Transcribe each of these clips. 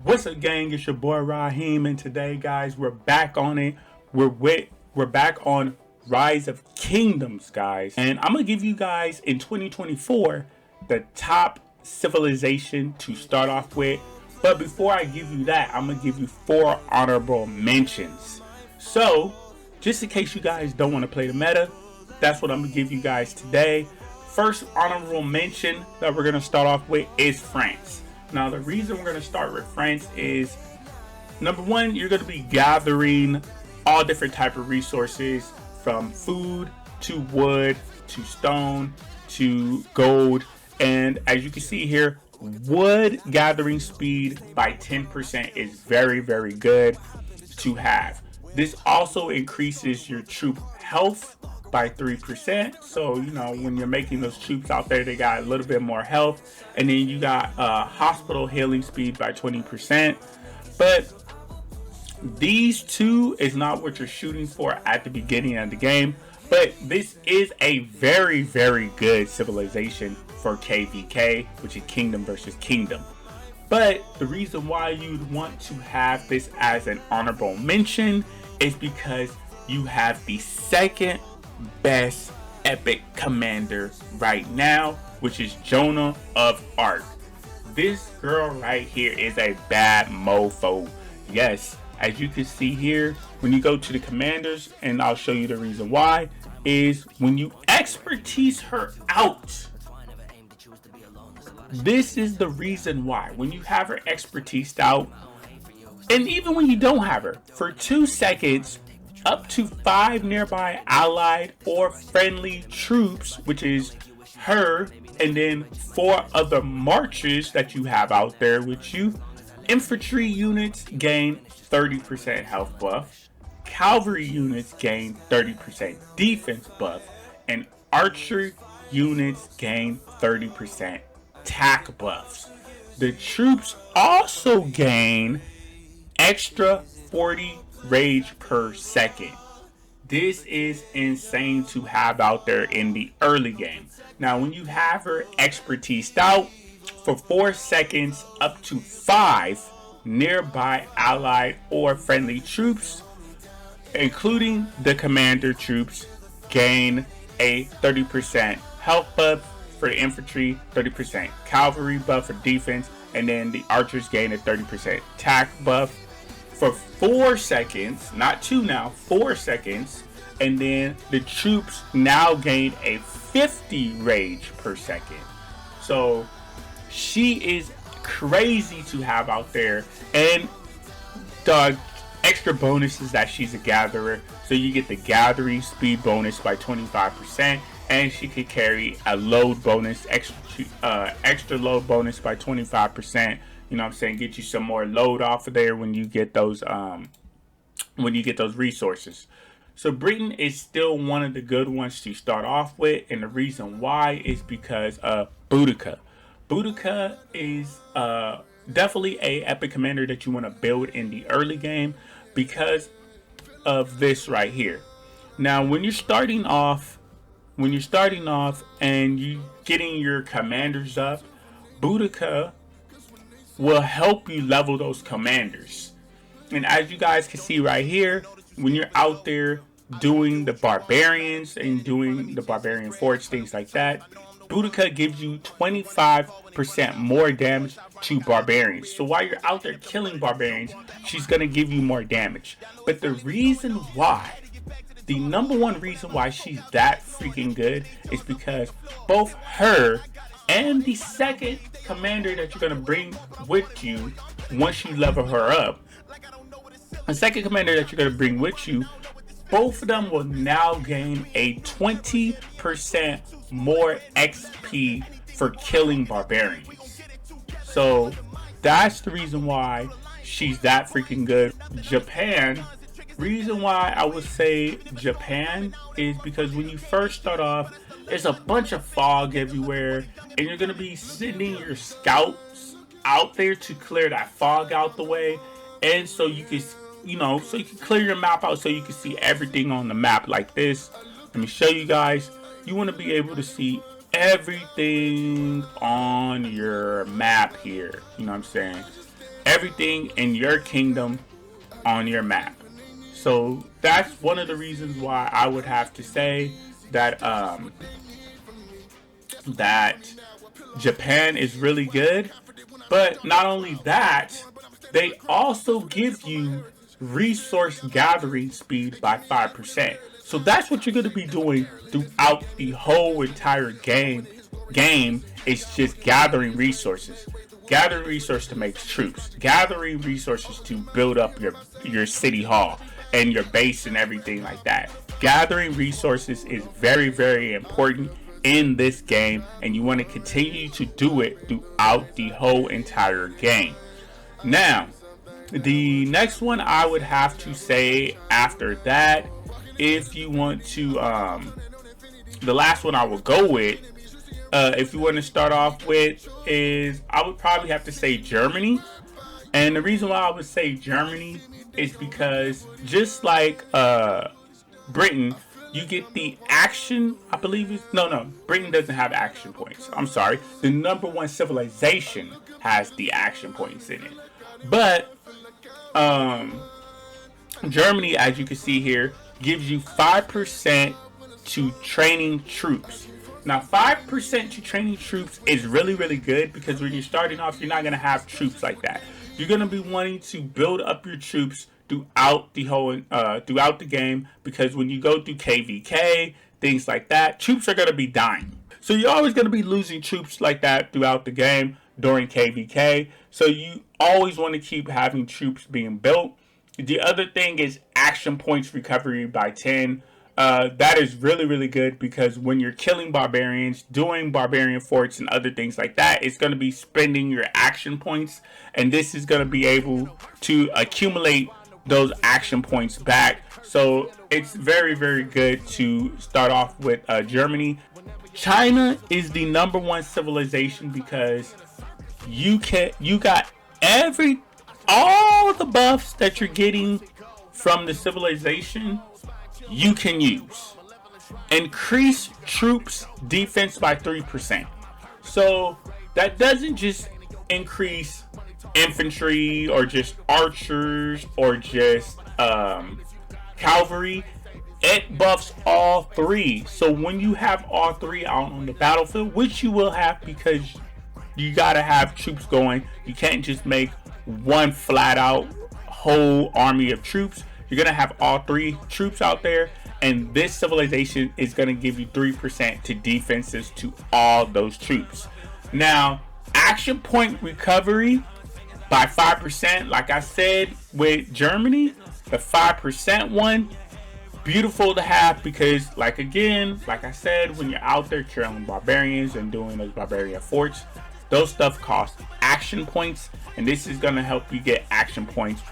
What's up, gang? It's your boy Raheem, and today, guys, we're back on it. We're back on Rise of Kingdoms, guys, and I'm gonna give you guys in 2024 the top civilization to start off with. But before I give you that, I'm gonna give you 4 honorable mentions. So, just in case you guys don't want to play the meta, that's what I'm gonna give you guys today. First honorable mention that we're gonna start off with is France. Now, the reason we're going to start with France is, number one, you're going to be gathering all different type of resources, from food to wood to stone to gold. And as you can see here, wood gathering speed by 10% is very, very good to have. This also increases your troop health by 3%. So, you know, when you're making those troops out there, they got a little bit more health. And then you got hospital healing speed by 20%. But these two is not what you're shooting for at the beginning of the game. But this is a very, very good civilization for KVK, which is Kingdom versus Kingdom. But the reason why you'd want to have this as an honorable mention is because you have the second best epic commander right now, which is Joan of Arc. This girl right here is a bad mofo. Yes, as you can see here, when you go to the commanders, and I'll show you the reason why, is when you expertise her out. This is the reason why. When you have her expertised out, and even when you don't have her, for 2 seconds, up to 5 nearby allied or friendly troops, which is her, and then 4 other marchers that you have out there with you. Infantry units gain 30% health buff. Cavalry units gain 30% defense buff. And archer units gain 30% attack buffs. The troops also gain extra 40 rage per second. This is insane to have out there in the early game. Now, when you have her expertised out for 4 seconds, up to 5 nearby allied or friendly troops, including the commander troops, gain a 30% health buff for the infantry, 30% cavalry buff for defense, and then the archers gain a 30% attack buff for 4 seconds, not 2 now, 4 seconds, and then the troops now gain a 50 rage per second. So she is crazy to have out there, and the extra bonus is that she's a gatherer, so you get the gathering speed bonus by 25%, and she could carry a load bonus, extra load bonus by 25%. You know what I'm saying? Get you some more load off of there when you get those resources. So Britain is still one of the good ones to start off with, and the reason why is because of Boudica. Boudica is definitely a epic commander that you want to build in the early game because of this right here. Now, when you're starting off and you getting your commanders up, Boudica will help you level those commanders. And as you guys can see right here, when you're out there doing the barbarians and doing the barbarian forge, things like that, Boudica gives you 25% more damage to barbarians. So while you're out there killing barbarians, she's gonna give you more damage. But the number one reason why she's that freaking good is because both her and the second commander that you're going to bring with you once you level her up, the second commander that you're going to bring with you, both of them will now gain a 20% more XP for killing barbarians. So that's the reason why she's that freaking good. Japan, reason why I would say Japan is because when you first start off, there's a bunch of fog everywhere, and you're going to be sending your scouts out there to clear that fog out the way. And so you can, so you can clear your map out so you can see everything on the map like this. Let me show you guys. You want to be able to see everything on your map here. You know what I'm saying? everything in your kingdom on your map. So that's one of the reasons why I would have to say that that Japan is really good. But not only that, they also give you resource gathering speed by 5%. So that's what you're going to be doing throughout the whole entire Game is just gathering resources. Gathering resources to make troops. Gathering resources to build up your city hall and your base and everything like that. Gathering resources is very, very important in this game, and you want to continue to do it throughout the whole entire game. Now, the next one I would have to say after that, if you want to, the last one I will go with, if you want to start off with, is I would probably have to say Germany. And the reason why I would say Germany is because just like Britain, you get the action, I believe it's, no, Britain doesn't have action points. I'm sorry. The number one civilization has the action points in it. But Germany, as you can see here, gives you 5% to training troops. Now, 5% to training troops is really, really good because when you're starting off, you're not going to have troops like that. You're going to be wanting to build up your troops throughout the whole throughout the game, because when you go through KVK, things like that, troops are going to be dying. So you're always going to be losing troops like that throughout the game during KVK. So you always want to keep having troops being built. The other thing is action points recovery by 10. That is really, really good because when you're killing barbarians, doing barbarian forts and other things like that, it's going to be spending your action points, and this is going to be able to accumulate those action points back. So it's very, very good to start off with Germany. China is the number one civilization because you got all the buffs that you're getting from the civilization you can use. Increase troops defense by 3%. So that doesn't just increase infantry or just archers or just cavalry. It buffs all three. So when you have all three out on the battlefield, which you will have because you gotta have troops going, you can't just make one flat out whole army of troops. You're gonna have all three troops out there, and this civilization is gonna give you 3% to defenses to all those troops. Now, action point recovery by 5%, like I said with Germany, the 5% one, beautiful to have because, like I said, when you're out there killing barbarians and doing those barbarian forts, those stuff cost action points, and this is gonna help you get action points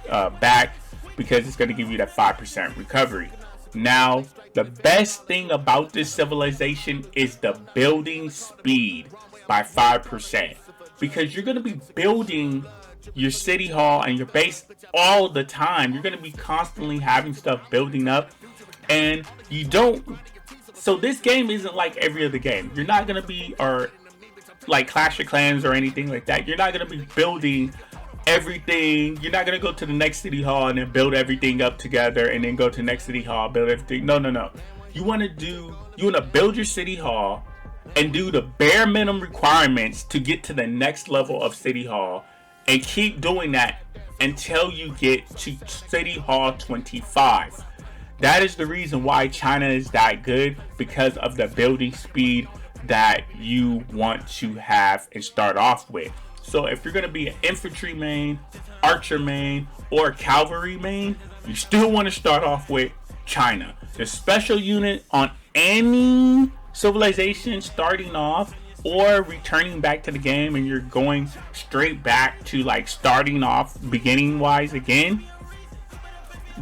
back because it's gonna give you that 5% recovery. Now, the best thing about this civilization is the building speed by 5%, because you're gonna be building your city hall and your base all the time. You're gonna be constantly having stuff building up, and you don't. So this game isn't like every other game. You're not gonna be, or like Clash of Clans or anything like that. You're not gonna be building everything. You're not gonna go to the next city hall and then build everything up together and then go to the next city hall, build everything. No. You wanna build your city hall and do the bare minimum requirements to get to the next level of city hall, and keep doing that until you get to city hall 25. That is the reason why China is that good, because of the building speed that you want to have and start off with. So if you're going to be an infantry main, archer main, or cavalry main, you still want to start off with China. The special unit on any civilization starting off or returning back to the game, and you're going straight back to like starting off beginning wise again,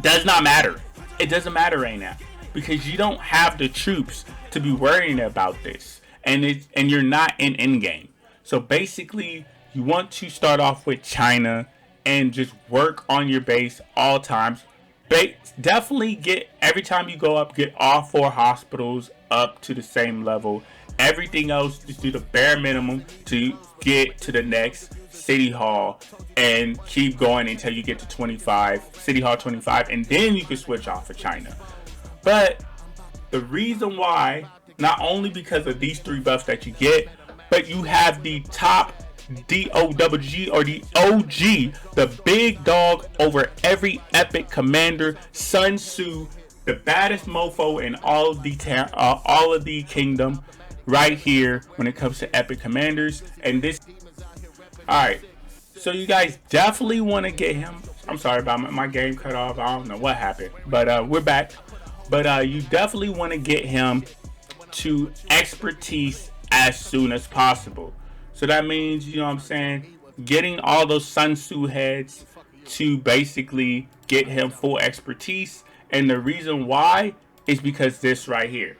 does not matter. It doesn't matter right now because you don't have the troops to be worrying about this, and you're not in endgame. So basically, you want to start off with China and just work on your base all times. Definitely get, every time you go up, get all 4 hospitals up to the same level, everything else, just do the bare minimum to get to the next City Hall and keep going until you get to 25, City Hall 25, and then you can switch off for China. But the reason why, not only because of these 3 buffs that you get, but you have the top DOWG, or the OG, the big dog over every epic commander, Sun Tzu, the baddest mofo in all of the kingdom, right here when it comes to epic commanders. And this, all right, so you guys definitely want to get him. I'm sorry about my game cut off. I don't know what happened, but we're back. But you definitely want to get him to expertise as soon as possible. So that means, you know what I'm saying, getting all those Sun Tzu heads to basically get him full expertise. And the reason why is because this right here.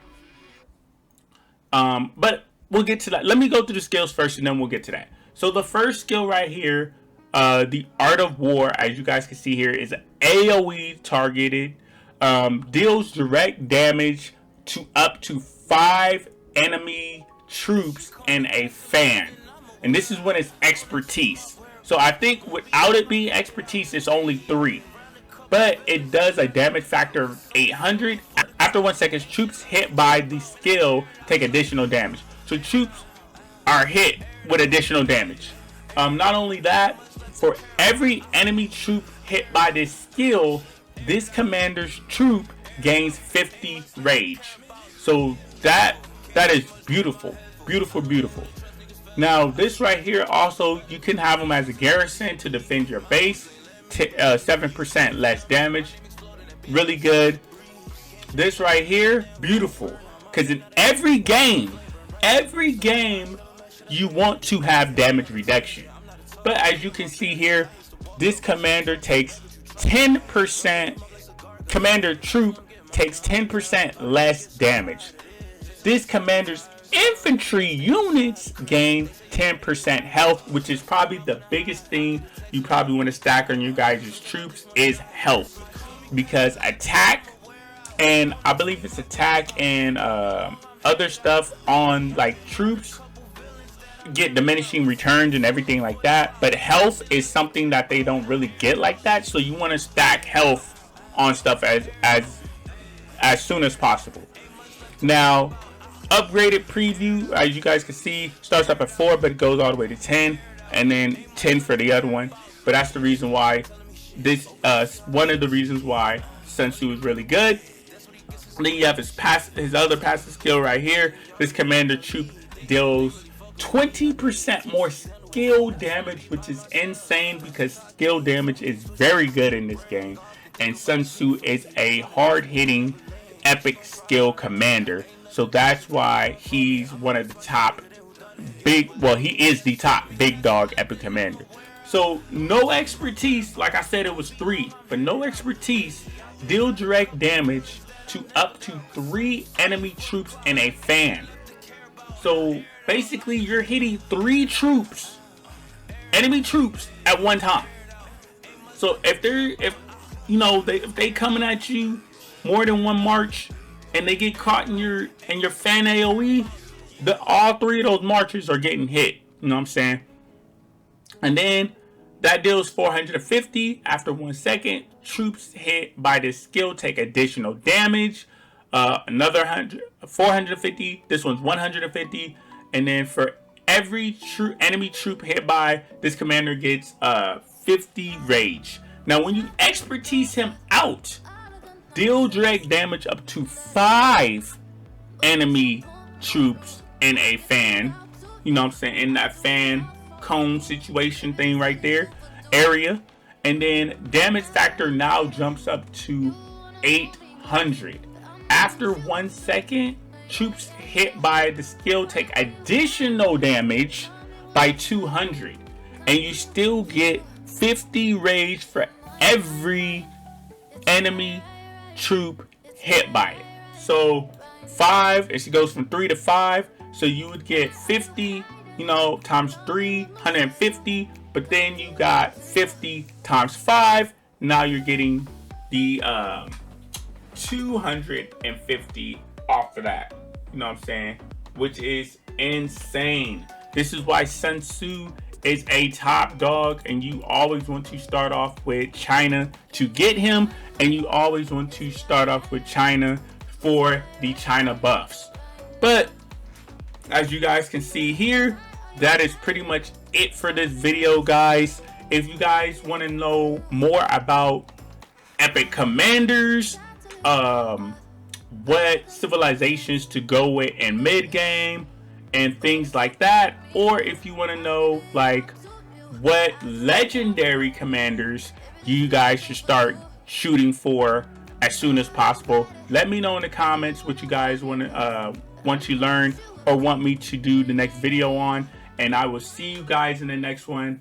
But we'll get to that. Let me go through the skills first, and then we'll get to that. So the first skill right here, the Art of War, as you guys can see here, is AoE targeted. Deals direct damage to up to 5 enemy troops and a fan. And this is when it's expertise. So I think without it being expertise, it's only 3. But it does a damage factor of 800. After 1 second, troops hit by the skill take additional damage. So troops are hit with additional damage. Not only that, for every enemy troop hit by this skill, this commander's troop gains 50 rage. So that is beautiful. Beautiful, beautiful. Now, this right here also, you can have them as a garrison to defend your base. 7% less damage. Really good. This right here, beautiful. Because in every game, you want to have damage reduction. But as you can see here, this commander takes 10%. Commander troop takes 10% less damage. This commander's infantry units gain 10% health, which is probably the biggest thing you probably want to stack on your guys' troops is health. Because attack, and I believe it's attack and other stuff on like troops get diminishing returns and everything like that. But health is something that they don't really get like that. So you want to stack health on stuff as soon as possible. Now, upgraded preview, as you guys can see, starts up at 4, but it goes all the way to 10, and then 10 for the other one. But that's the reason why this, one of the reasons why Sun Tzu is really good. And then you have his other passive skill right here. This commander troop deals 20% more skill damage, which is insane because skill damage is very good in this game. And Sun Tzu is a hard-hitting, epic skill commander. So that's why he's one of the top he is the top big dog epic commander. So no expertise, like I said, it was 3, but no expertise, deal direct damage to up to 3 enemy troops and a fan. So basically you're hitting 3 troops, enemy troops at one time. So if they coming at you more than one march, and they get caught in your fan AoE, all 3 of those marchers are getting hit. You know what I'm saying? And then that deals 450 after 1 second. Troops hit by this skill take additional damage. Another 450. This one's 150. And then for every enemy troop hit by, this commander gets 50 rage. Now, when you expertise him out, deal direct damage up to 5 enemy troops and a fan. You know what I'm saying? In that fan cone situation thing right there, area. And then damage factor now jumps up to 800. After 1 second, troops hit by the skill take additional damage by 200. And you still get 50 rage for every enemy troop hit by it. So 5, it goes from 3 to 5, so you would get 50, times 3, 150, but then you got 50 times 5, now you're getting the 250 off of that. You know what I'm saying? which is insane. This is why Sun Tzu is a top dog, and you always want to start off with China to get him, and you always want to start off with China for the China buffs. But as you guys can see here, that is pretty much it for this video, guys. If you guys want to know more about epic commanders, what civilizations to go with in mid game and things like that, or if you want to know like what legendary commanders you guys should start shooting for as soon as possible, let me know in the comments what you guys want to learn or want me to do the next video on, and I will see you guys in the next one.